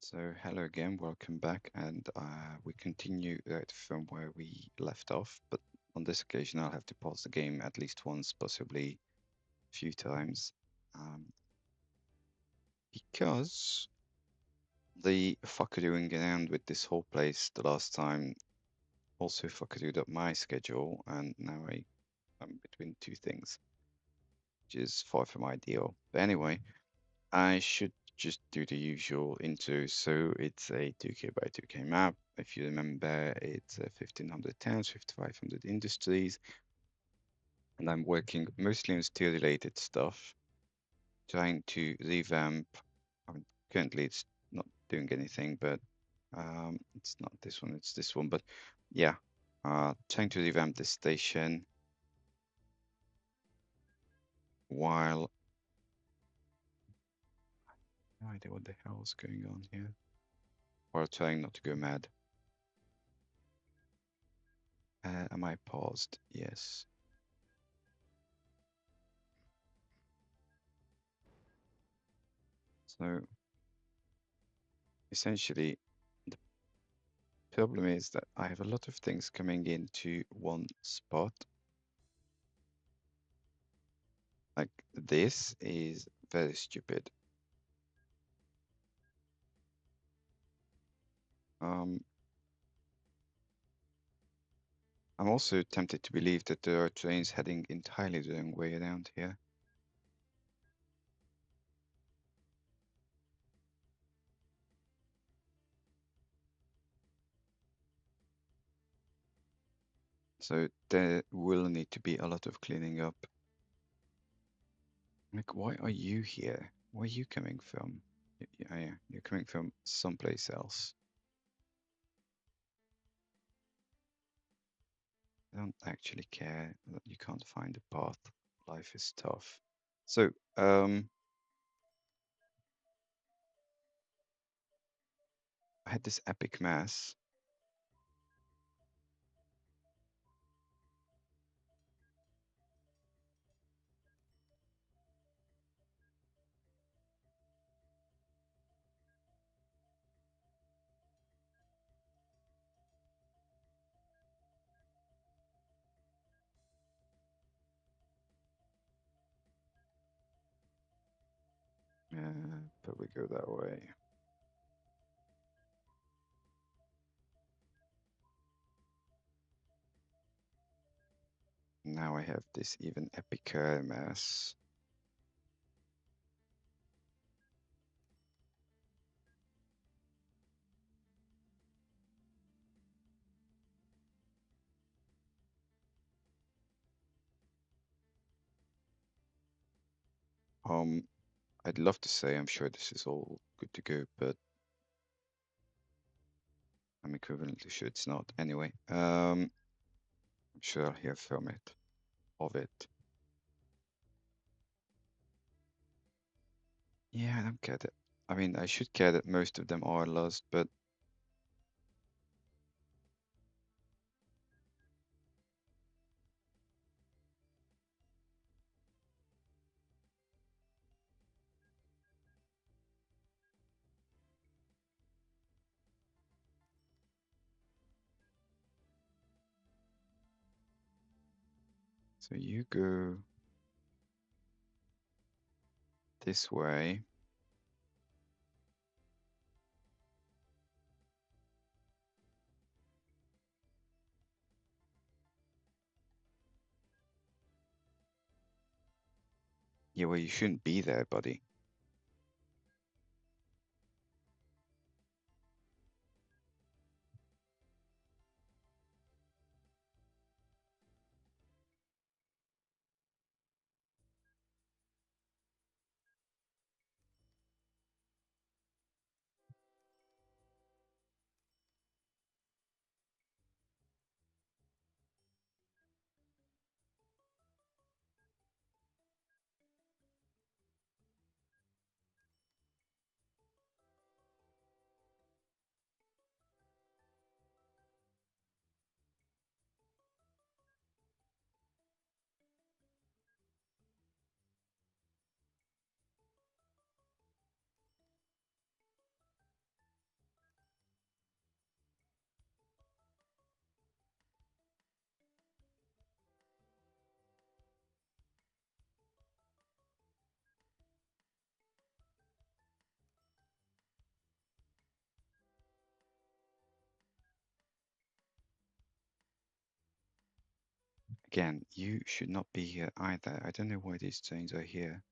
So hello again, welcome back, and we continue from where we left off. But on this occasion, I'll have to pause the game at least once, possibly a few times, um, because the fuckadoing around with this whole place the last time also fuckadooed up my schedule, and now I'm between two things, which is far from ideal. But anyway, I should just do the usual intro. So it's a 2K by 2K map. If you remember, it's 1500 towns, 5500 industries, and I'm working mostly on steel related stuff, trying to revamp. I mean, currently it's not doing anything, but it's not this one, it's this one. But yeah, trying to revamp this station while no idea what the hell is going on here, while trying not to go mad. Am I paused? Yes. So essentially, the problem is that I have a lot of things coming into one spot. Like this is very stupid. Um, I'm also tempted to believe that there are trains heading entirely the wrong way around here. So there will need to be a lot of cleaning up. Like, why are you here? Where are you coming from? Yeah, you're coming from someplace else. I don't actually care that you can't find a path. Life is tough. So, I had this epic mass. But we go that way. Now I have this even epicer mass. I'd love to say I'm sure this is all good to go, but I'm equivalently sure it's not. Anyway, I'm sure I'll hear from it, of it. Yeah, I don't get it. I mean, I should care that most of them are lost, but so you go this way. Yeah, well, you shouldn't be there, buddy. Again, you should not be here either. I don't know why these chains are here.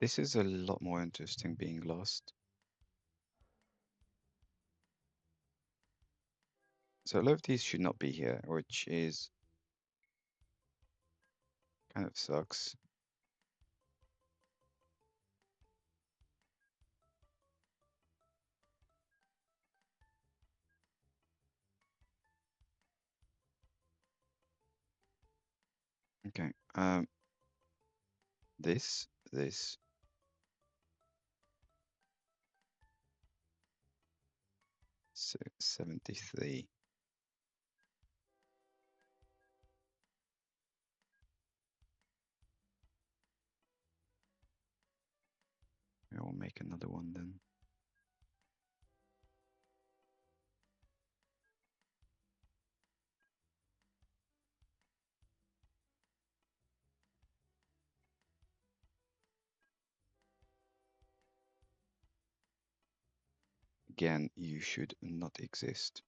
This is a lot more interesting being lost. So a lot of these should not be here, which is kind of sucks. Okay. This 73. I will make another one then. Again, you should not exist.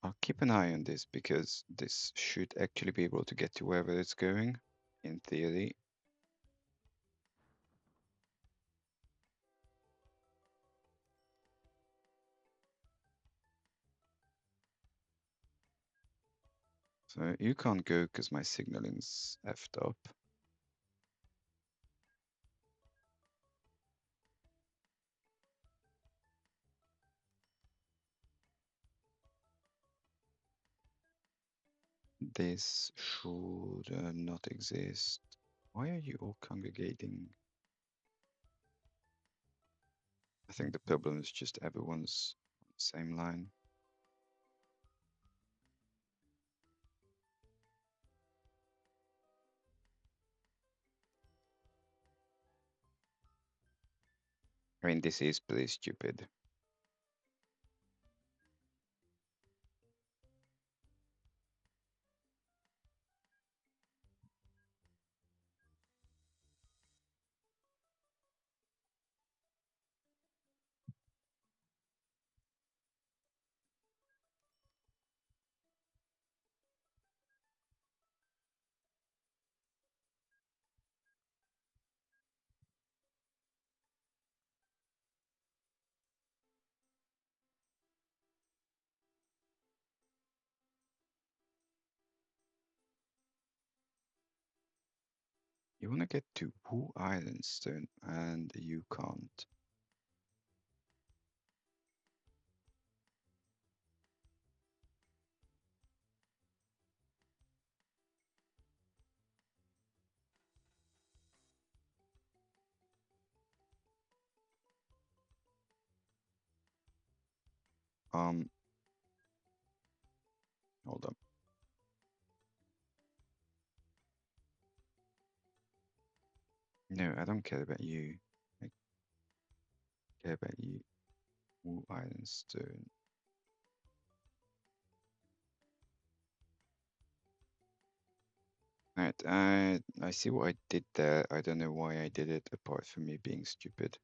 I'll keep an eye on this because this should actually be able to get to wherever it's going, in theory. So you can't go because my signaling's effed up. This should not exist. Why are you all congregating? I think the problem is just everyone's on the same line. I mean, this is pretty stupid. You want to get to Wu Ironstone and you can't. Um, Hold up. No, I don't care about you. I care about you. Wu Ironstone. Alright, I see what I did there. I don't know why I did it apart from me being stupid.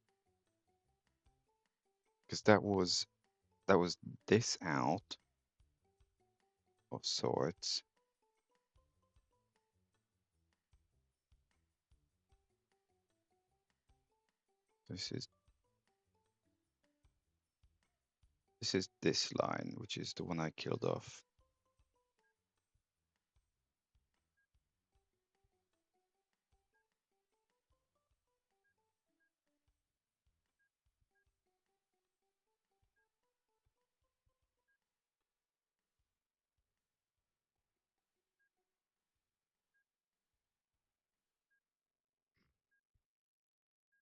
Because that was this out of sorts. This is this line, which is the one I killed off.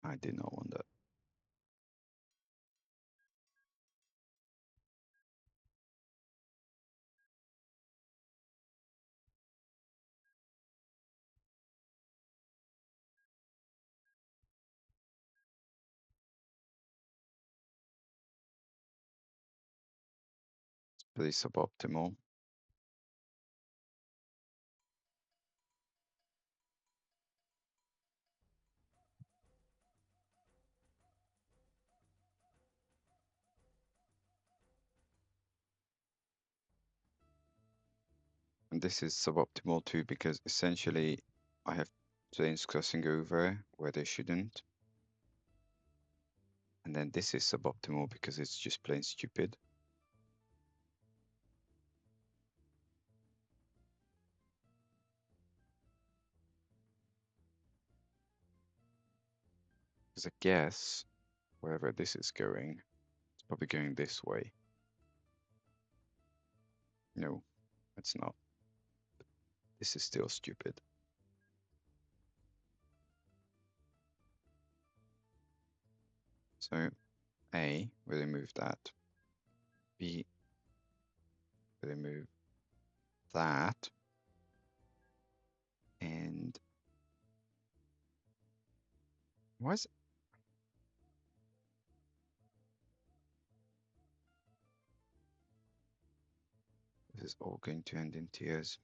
I did not want that. It's pretty suboptimal. And this is suboptimal too because essentially I have trains crossing over where they shouldn't. And then this is suboptimal because it's just plain stupid. Because I guess wherever this is going, it's probably going this way. No, it's not. This is still stupid. So A, we remove that. B, we remove that. And why is this is all going to end in tears?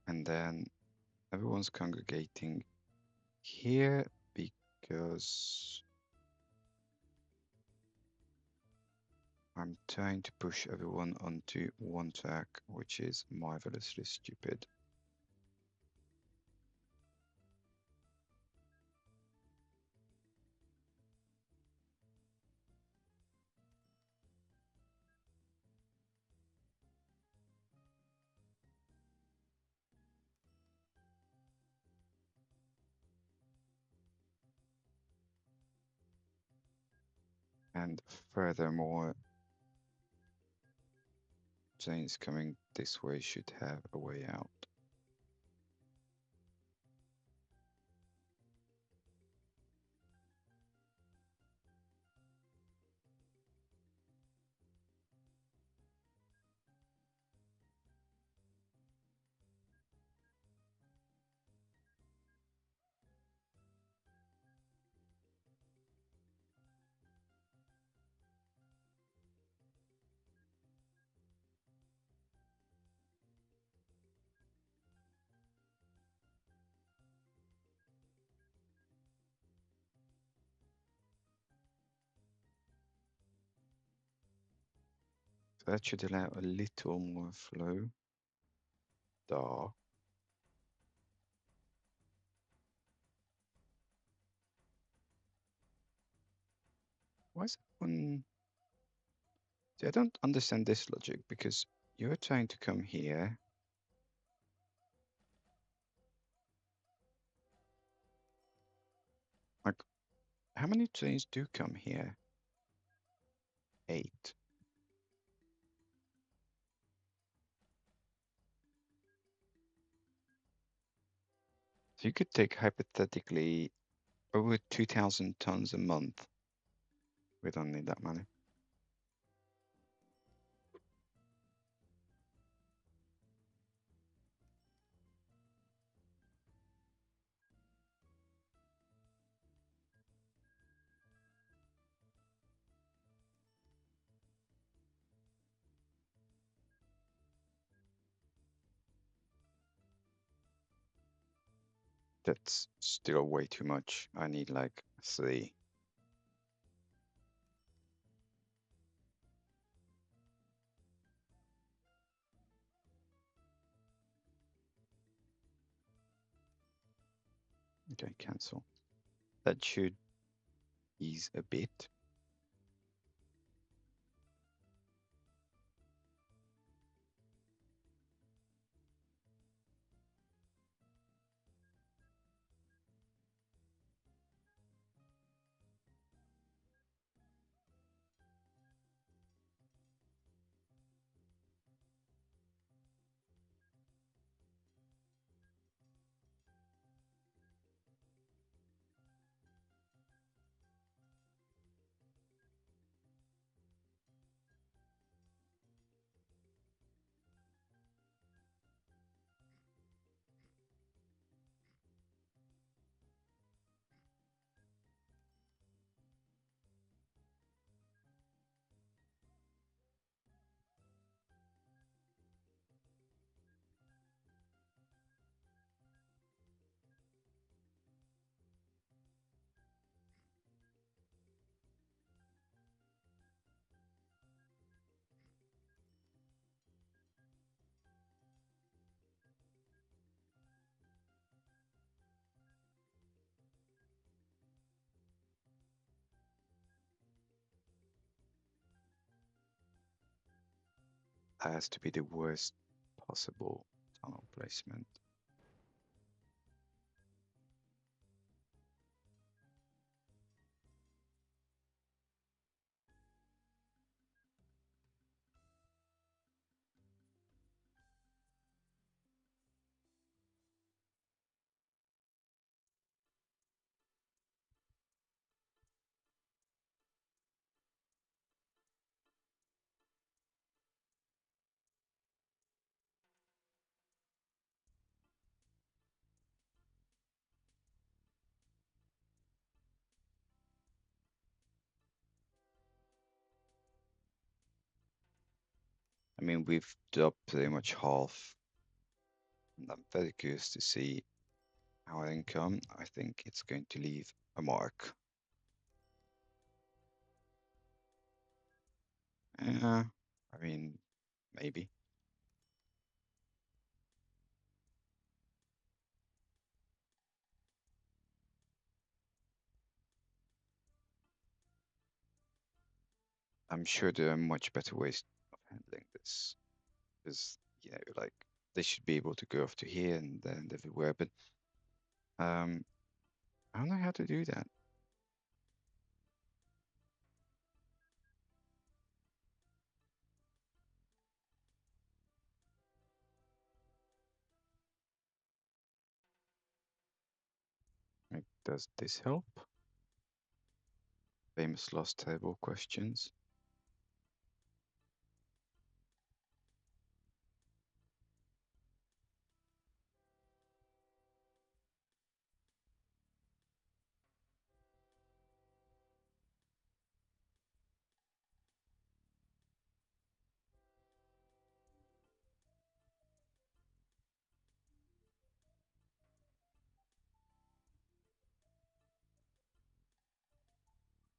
And then everyone's congregating here because I'm trying to push everyone onto one track, which is marvelously stupid. And furthermore, trains coming this way should have a way out. So that should allow a little more flow. Duh. Why is one? See, I don't understand this logic because you're trying to come here. Like, how many trains do come here? 8. So you could take hypothetically over 2,000 tons a month. We don't need that money. That's still way too much. I need like 3. Okay, cancel. That should ease a bit. That has to be the worst possible tunnel placement. I mean, we've dropped pretty much half. And I'm very curious to see our income. I think it's going to leave a mark. I mean, maybe. I'm sure there are much better ways of handling this. Because, like, they should be able to go off to here and then everywhere, but I don't know how to do that. Like, does this help? Famous lost table questions.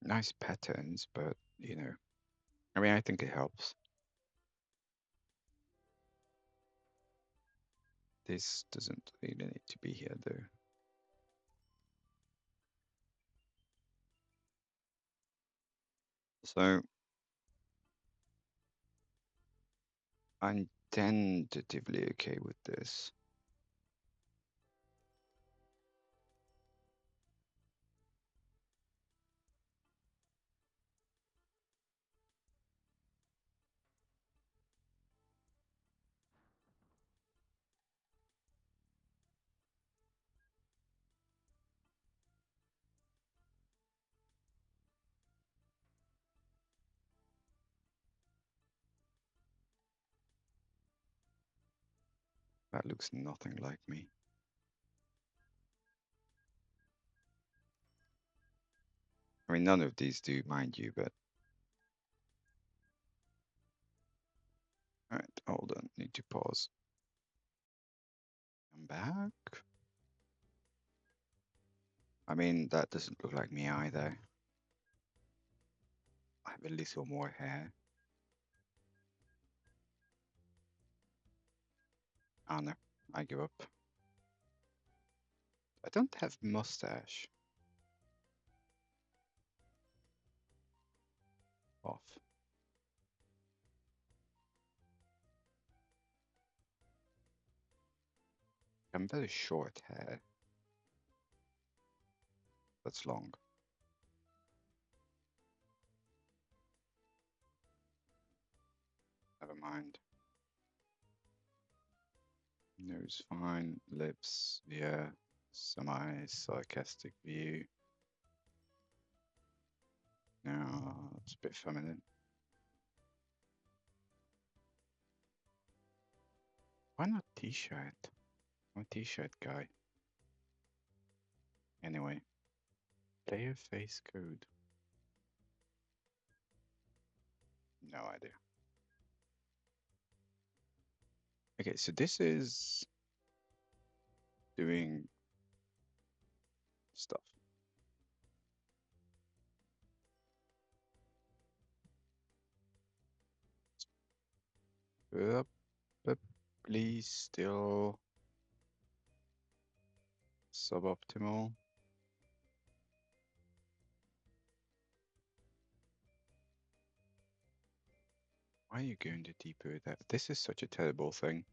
Nice patterns, but, I mean, I think it helps. This doesn't really need to be here, though. So I'm tentatively okay with this. That looks nothing like me. I mean, none of these do, mind you, but... Alright, hold on, need to pause. I'm back. I mean, that doesn't look like me either. I have a little more hair. Oh no, I give up. I don't have mustache. Off. I'm very short hair. That's long. Never mind. Nose fine. Lips, yeah. Semi-sarcastic view. No, it's a bit feminine. Why not t-shirt? I'm a t-shirt guy. Anyway, player face code. No idea. Okay, so this is doing stuff. Probably still suboptimal. Why are you going to deeper with that? This is such a terrible thing.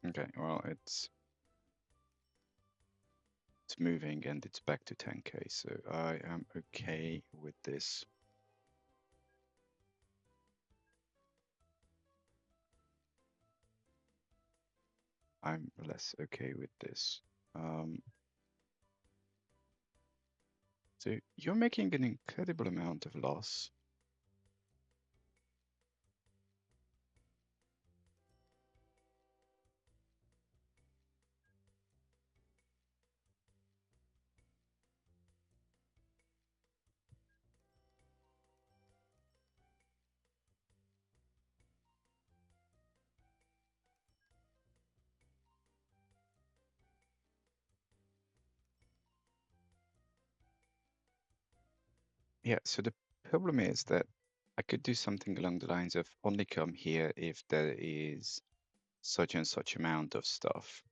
Okay, well, it's moving and it's back to 10k, so I am okay with this. I'm less okay with this. So you're making an incredible amount of loss. Yeah, so the problem is that I could do something along the lines of only come here if there is such and such amount of stuff.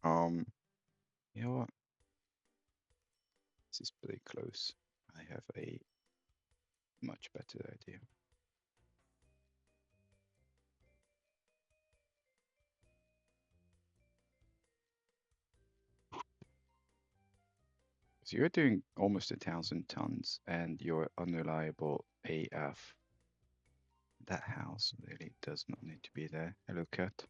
You know what? This is pretty close. I have a much better idea. So you're doing almost 1,000 tons and you're unreliable AF. That house really does not need to be there. Hello, cat.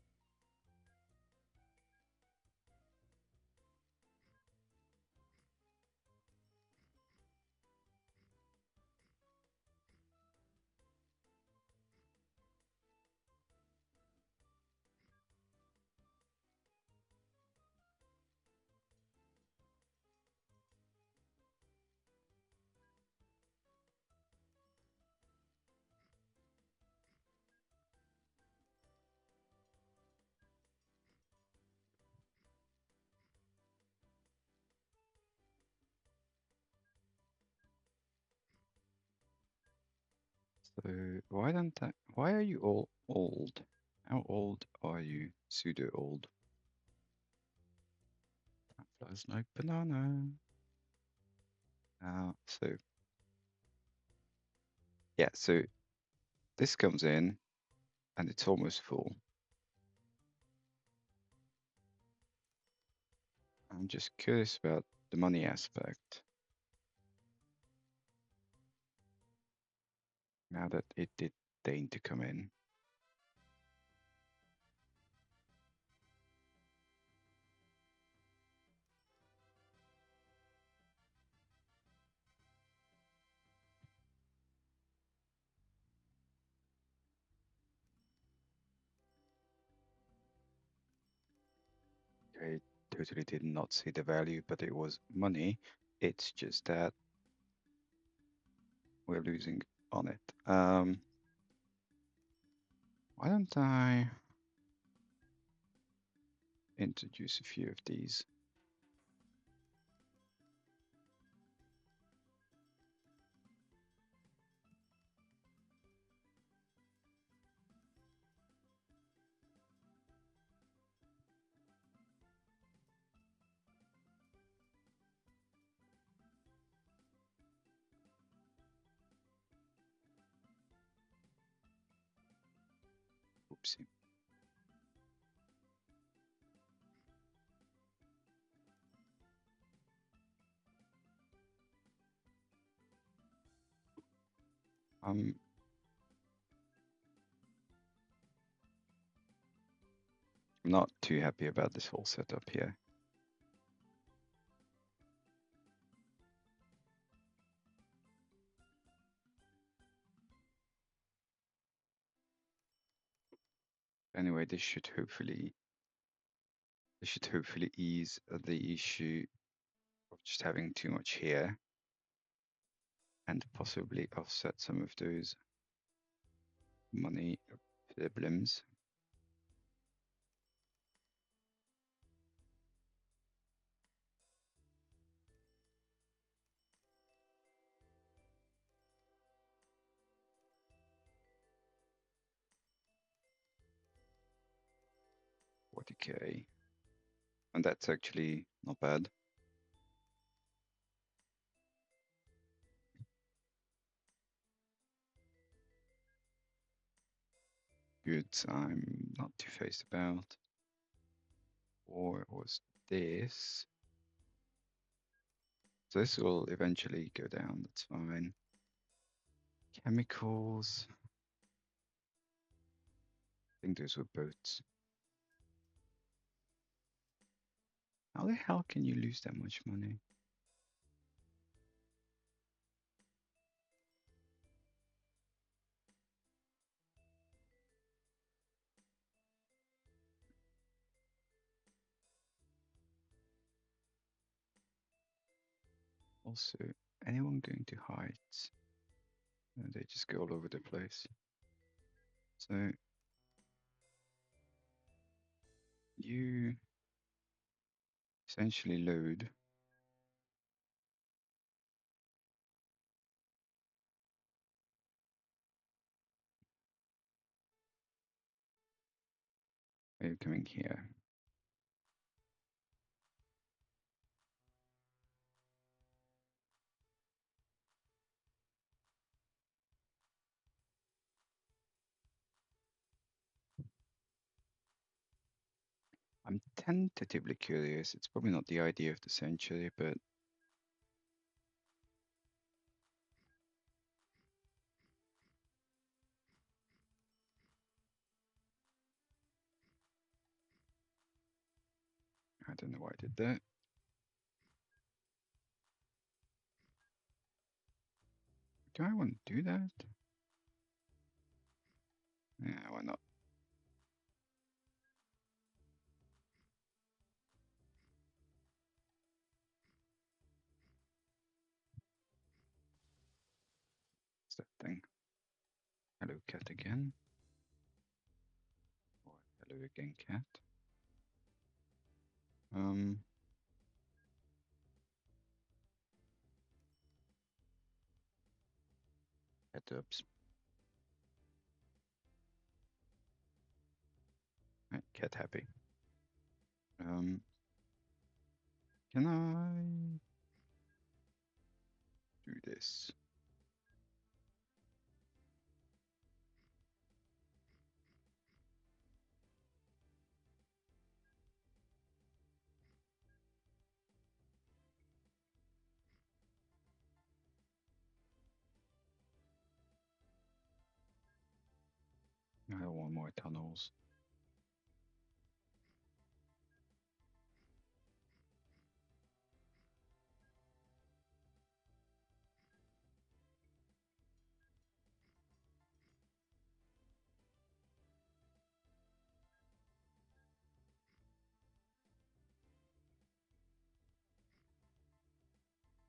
So why are you all old? How old are you? Pseudo old. That flies like banana. So yeah, so this comes in and it's almost full. I'm just curious about the money aspect. Now that it did deign to come in. I totally did not see the value, but it was money. It's just that we're losing on it. Why don't I introduce a few of these? Oopsie. I'm not too happy about this whole setup here. Anyway, this should hopefully ease the issue of just having too much here and possibly offset some of those money problems. $40K. And that's actually not bad. Goods I'm not too phased about. Or was this? So this will eventually go down, that's fine. Chemicals. I think those were boats. How the hell can you lose that much money? Also, anyone going to Heights? No, they just go all over the place. So you essentially load are you coming here? I'm tentatively curious. It's probably not the idea of the century, but I don't know why I did that. Do I want to do that? Yeah, why not? What's that thing? Hello, cat again. Or hello again, cat. Cat ups. Right, cat happy. Can I do this? I don't want more tunnels.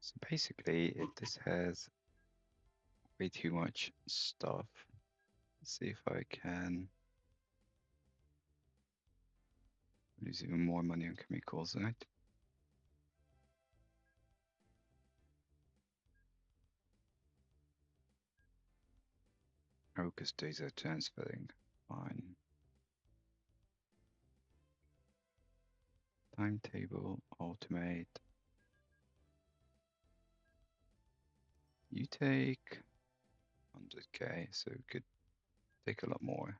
So basically, this has way too much stuff. Let's see if I can lose even more money on chemicals, right? Oh, because these are transferring. Fine. Timetable, automate. You take 100k, so we could take a lot more.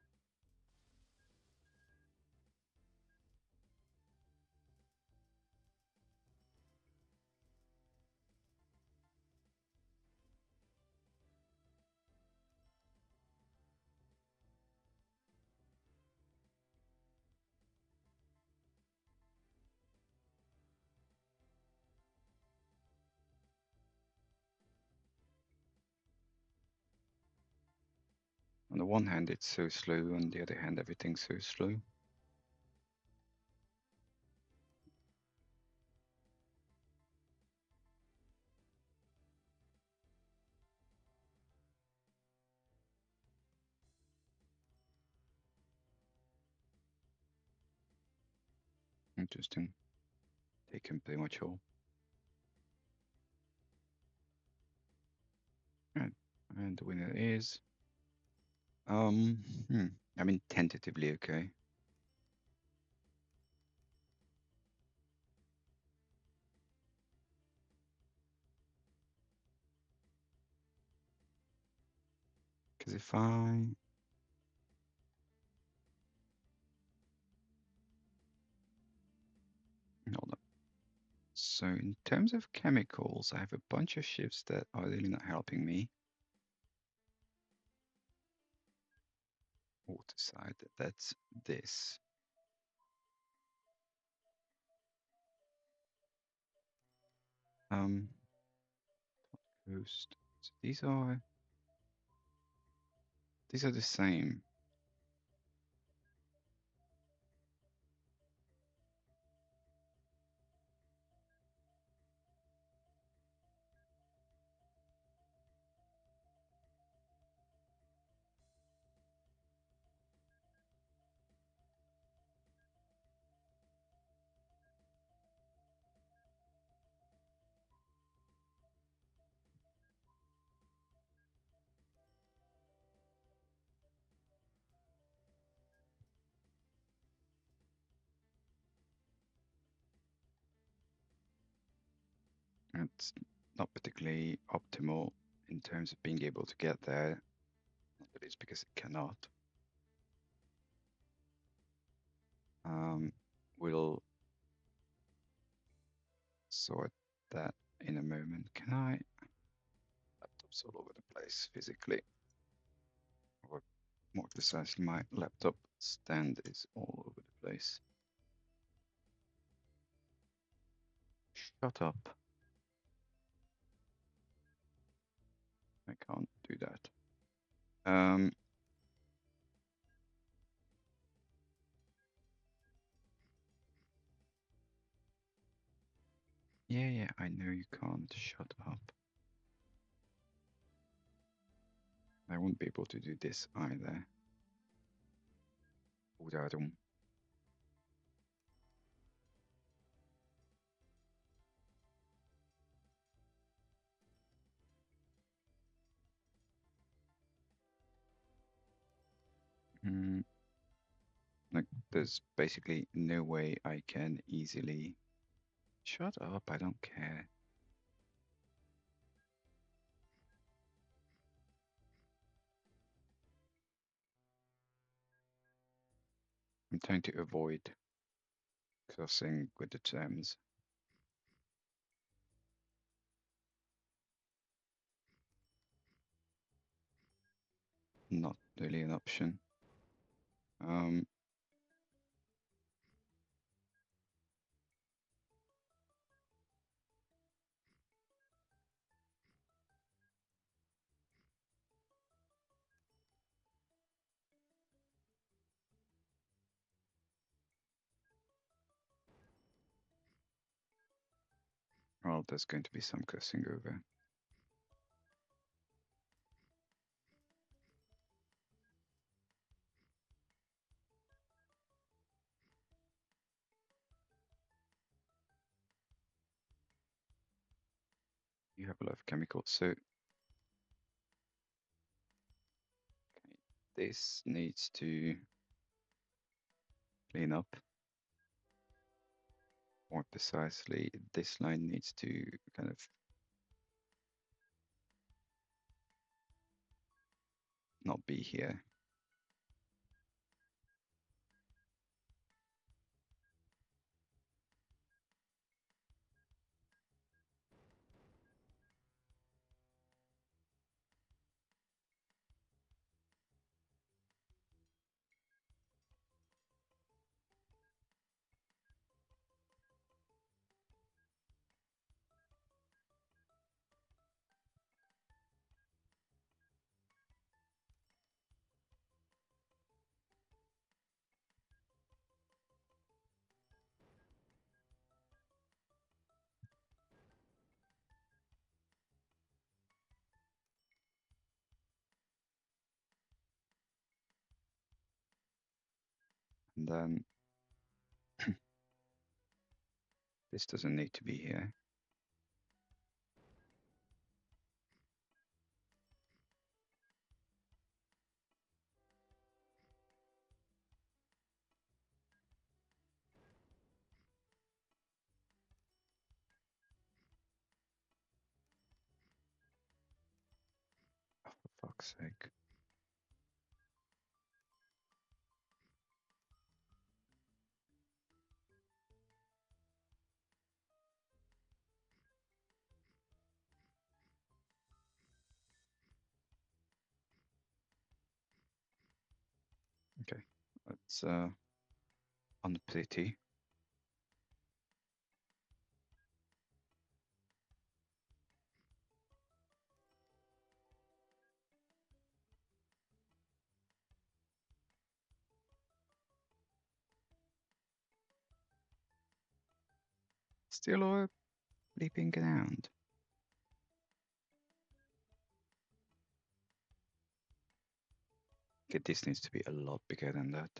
On the one hand, it's so slow, on the other hand, everything's so slow. Interesting. Taken pretty much all. Right. And the winner is I mean tentatively okay. Because if I hold on. So in terms of chemicals, I have a bunch of ships that are really not helping me. Water side, that's this. Coast. So these are the same. It's not particularly optimal in terms of being able to get there. But it's because it cannot. We'll sort that in a moment. Can I? Laptop's all over the place physically. Or more precisely, my laptop stand is all over the place. Shut up. I can't do that. Yeah, I know you can't. Shut up. I won't be able to do this either. Udarum. Like, there's basically no way I can easily. Shut up, I don't care. I'm trying to avoid crossing with the terms. Not really an option. Well, Well, there's going to be some crossing over. You have a lot of chemicals, so okay, this needs to clean up. More precisely, this line needs to kind of not be here. And then this doesn't need to be here. Oh, for fuck's sake. Okay, that's unpretty. Still all bleeping around. Okay, this needs to be a lot bigger than that.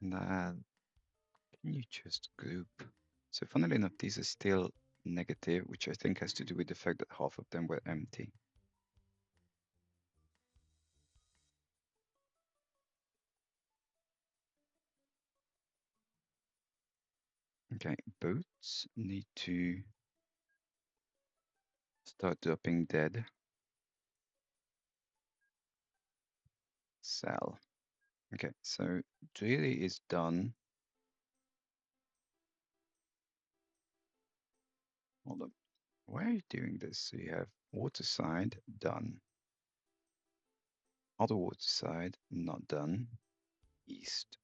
And then can you just group? So funnily enough, these are still negative, which I think has to do with the fact that half of them were empty. Okay, boats need to start dropping dead. Sell. Okay, so Dreary is done. Hold on. Why are you doing this? So you have waterside done. Other waterside not done. East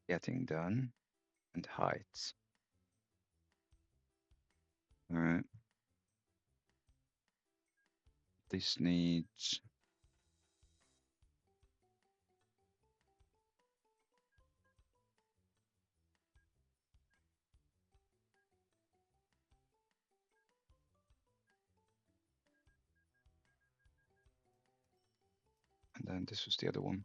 getting done. And heights. Alright. This needs and then this was the other one.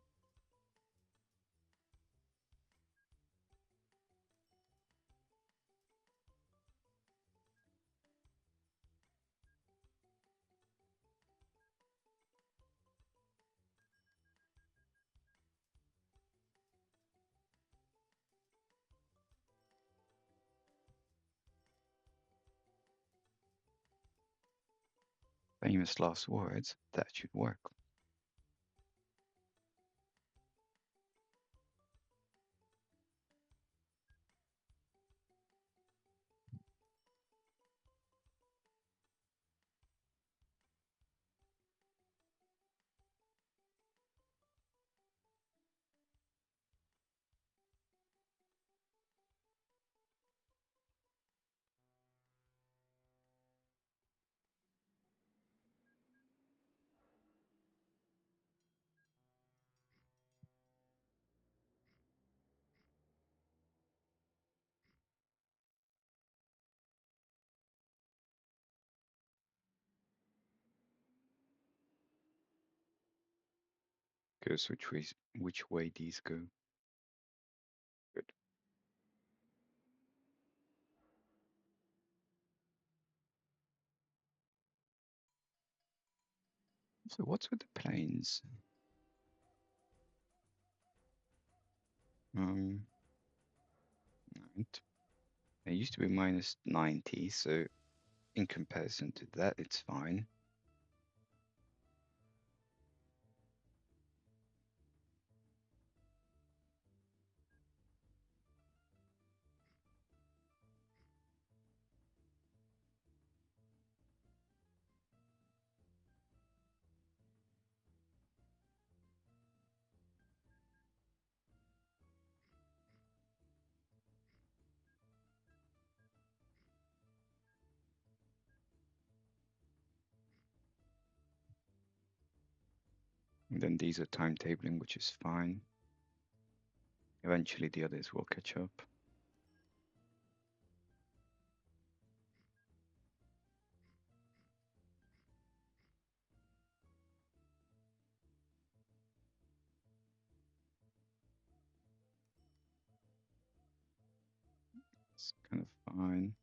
Famous last words, that should work. Goes which way these go. Good. So what's with the planes? Right. It used to be minus 90, so in comparison to that, it's fine. And then these are timetabling, which is fine. Eventually the others will catch up. It's kind of fine.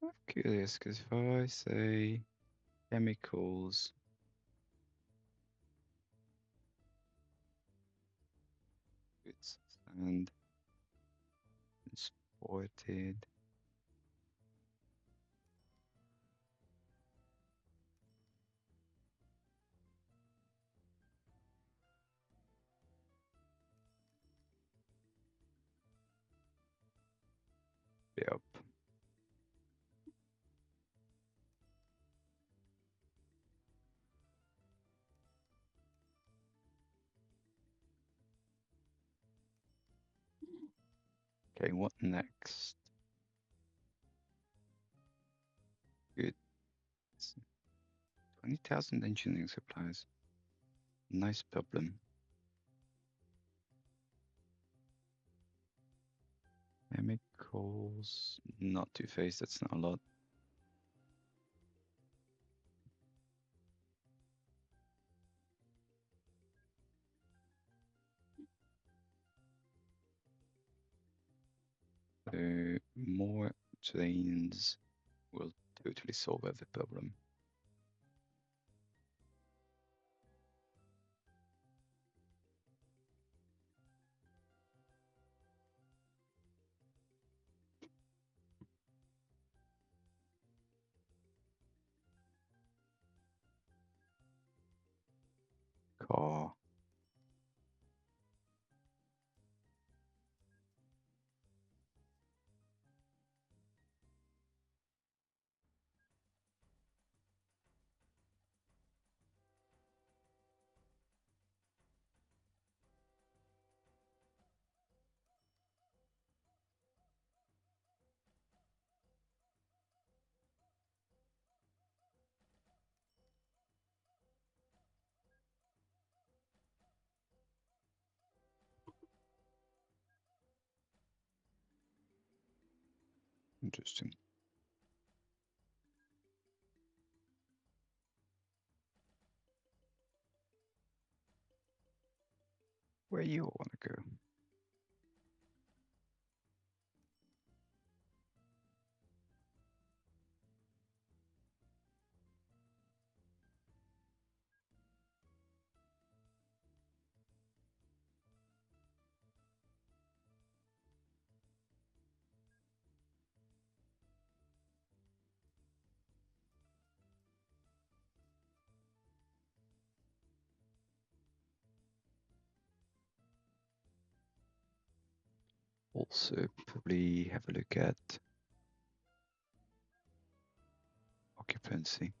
I'm curious, because if I say chemicals, it's and transported. Yep. Okay, what next? Good. 20,000 engineering supplies. Nice problem. Chemicals, not two-faced, that's not a lot. So more trains will totally solve every problem. Car. Interesting. Where you want to go? Also, probably have a look at occupancy.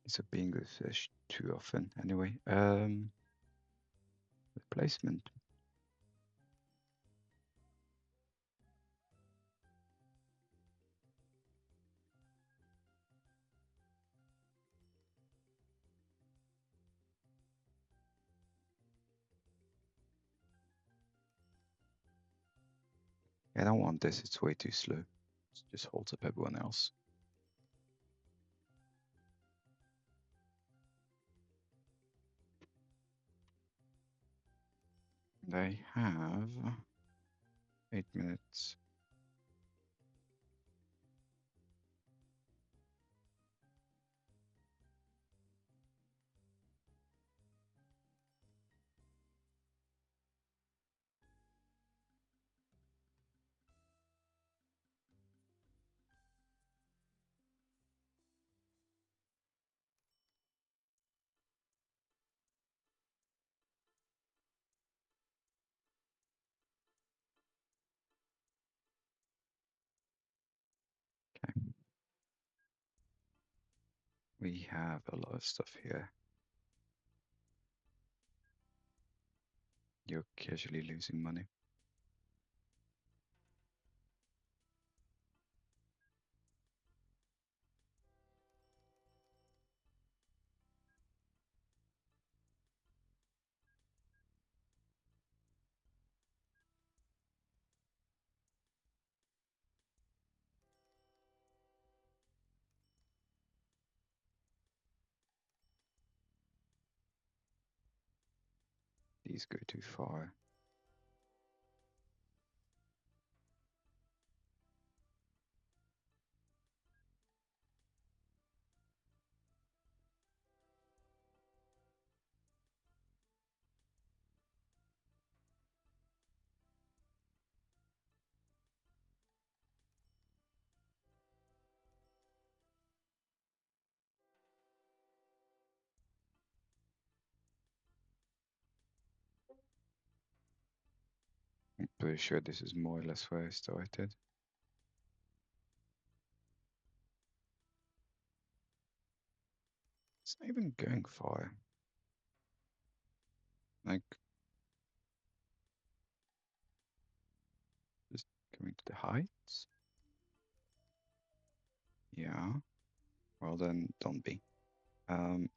So being with fish too often. Anyway, replacement. I don't want this, it's way too slow. It just holds up everyone else. They have 8 minutes. Okay. We have a lot of stuff here. You're casually losing money. These go too far. I'm pretty sure this is more or less where I started. It's not even going far. Like, just coming to the heights? Yeah. Well then, don't be. Um,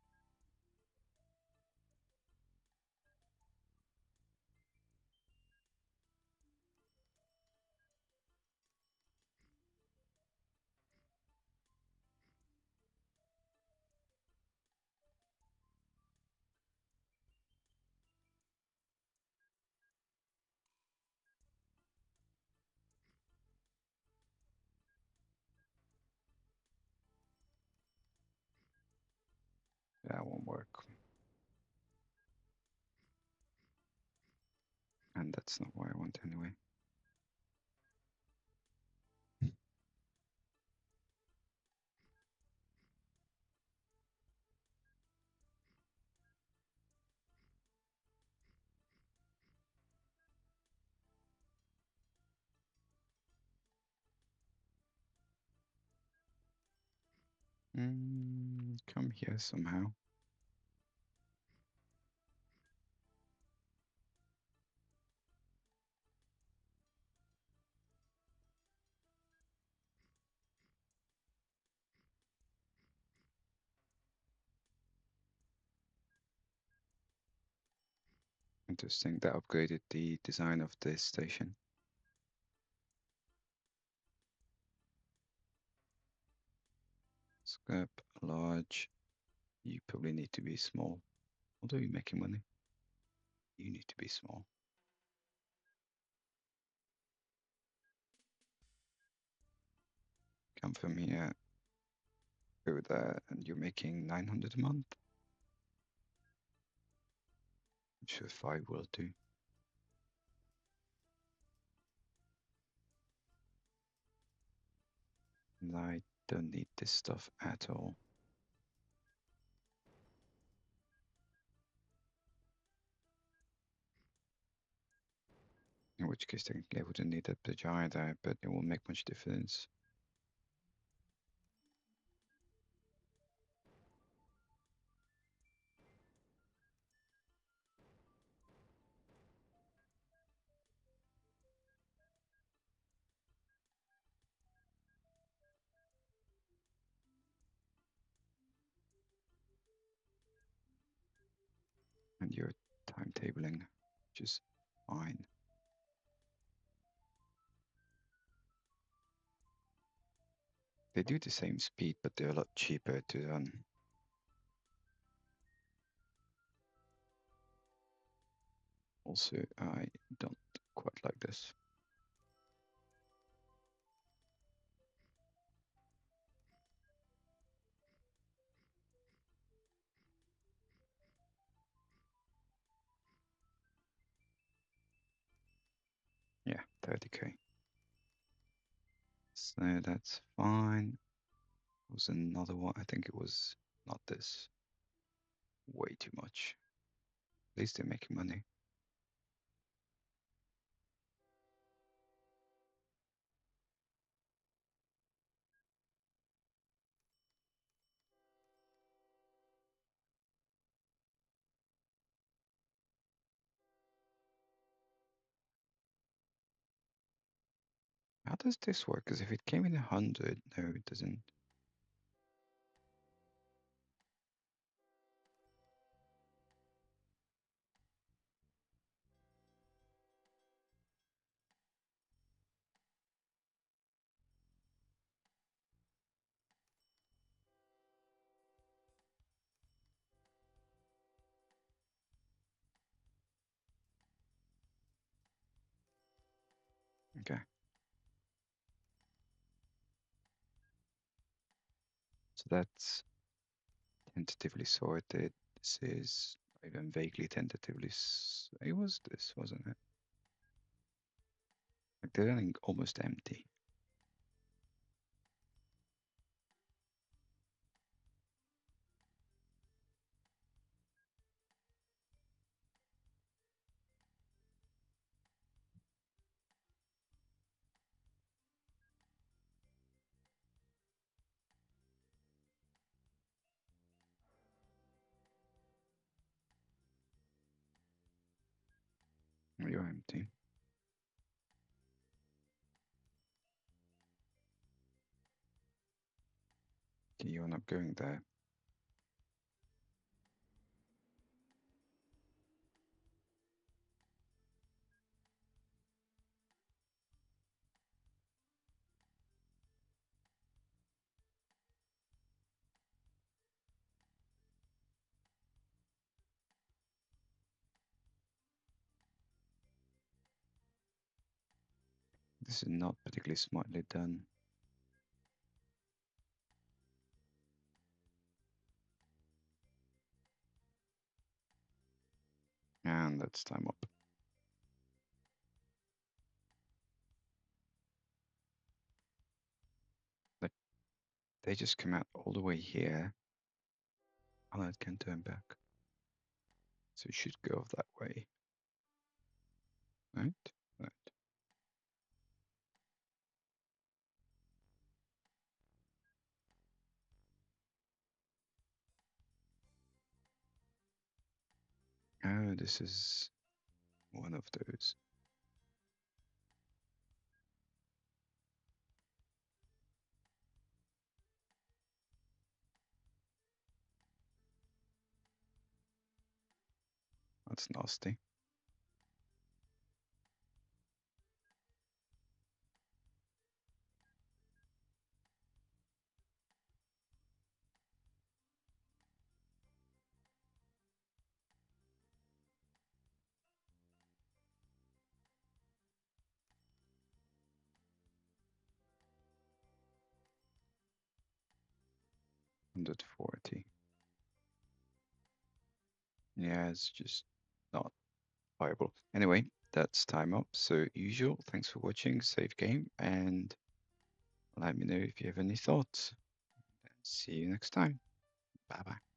that won't work. And that's not what I want anyway. Come here somehow. Interesting, that upgraded the design of this station. Scrap, large. You probably need to be small. Although you're making money, you need to be small. Come from here, go there, and you're making 900 a month. I'm sure 5 will do. And I don't need this stuff at all. In which case, technically, I wouldn't need that bridge either, but it won't make much difference. your timetabling, which is fine. They do the same speed, but they're a lot cheaper to run. Also, I don't quite like this. Yeah, 30k. So that's fine. There was another one. I think it was not this. Way too much. At least they're making money. How does this work? Because if it came in 100, no, it doesn't. Okay. So that's tentatively sorted. This is even vaguely tentatively. It was this, wasn't it? Like they're running almost empty. You're empty. Okay, you're not going there. This is not particularly smartly done. And that's time up. Like they just come out all the way here. And it can turn back. So it should go that way. Right? Right. Oh, this is one of those. That's nasty. $140. Yeah, it's just not viable. Anyway, that's time up. So usual, thanks for watching, save game, and let me know if you have any thoughts. See you next time. Bye bye.